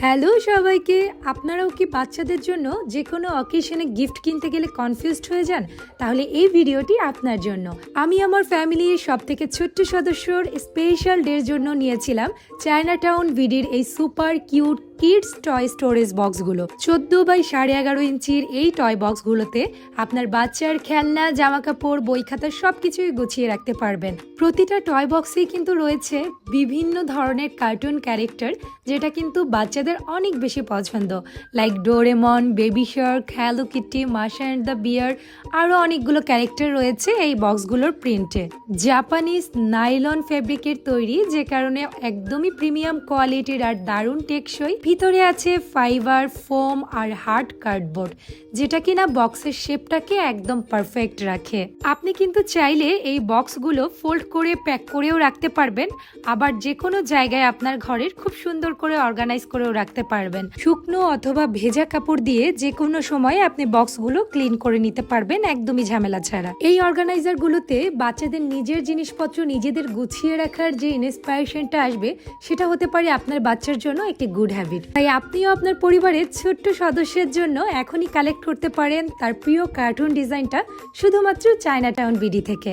Hello সবাইকে। আপনারাও কি বাচ্চাদের জন্য যে কোনো অকেশনে গিফট কিনতে গেলে কনফিউজড হয়ে যান? তাহলে এই ভিডিওটি আপনার জন্য। আমি আমার ফ্যামিলির সব থেকে ছোট্ট সদস্যর স্পেশাল ডের জন্য নিয়েছিলাম চায়নাটাউন ভিডির এই super cute kids toy storage বক্সগুলো। 14x11.5 ইঞ্চির এই টয় বক্সগুলোতে আপনার বাচ্চার খেলনা, জামা কাপড়, বই খাতা সবকিছুই গুছিয়ে রাখতে পারবেন। প্রতিটা টয় বক্সেই কিন্তু রয়েছে বিভিন্ন ধরনের কার্টুন ক্যারেক্টার, যেটা কিন্তু বাচ্চাদের অনেক বেশি পছন্দ, like Doraemon, baby Shark, hello Kitty, মাশা অ্যান্ড দ্য বিয়ার। আরও অনেকগুলো ক্যারেক্টার রয়েছে এই বক্সগুলোর প্রিন্টে। জাপানিজ নাইলন ফেব্রিকের তৈরি, যে কারণে একদমই প্রিমিয়াম কোয়ালিটির আর দারুণ টেকসই। ভিতরে আছে ফাইবার, ফোম আর হার্ড কার্ডবোর্ড, যেটা কিনা বক্সের শেপটাকে একদম পারফেক্ট রাখে। আপনি কিন্তু চাইলে এই বক্সগুলো ফোল্ড করে প্যাক করেও রাখতে পারবেন, আবার যে কোনো জায়গায় আপনার ঘরের খুব সুন্দর করে অর্গানাইজ করেও রাখতে পারবেন। শুকনো অথবা ভেজা কাপড় দিয়ে যে কোনো সময় আপনি বক্সগুলো ক্লিন করে নিতে পারবেন একদমই ঝামেলা ছাড়া। এই অর্গানাইজারগুলোতে বাচ্চাদের নিজের জিনিসপত্র নিজেদের গুছিয়ে রাখার যে ইন্সপিরেশনটা আসবে, সেটা হতে পারে আপনার বাচ্চার জন্য একটি গুড হ্যাবিট। তাই আপনিও আপনার পরিবারের ছোট্ট সদস্যের জন্য এখনই কালেক্ট করতে পারেন তার প্রিয় কার্টুন ডিজাইনটা শুধুমাত্র চায়নাটাউন বিডি থেকে।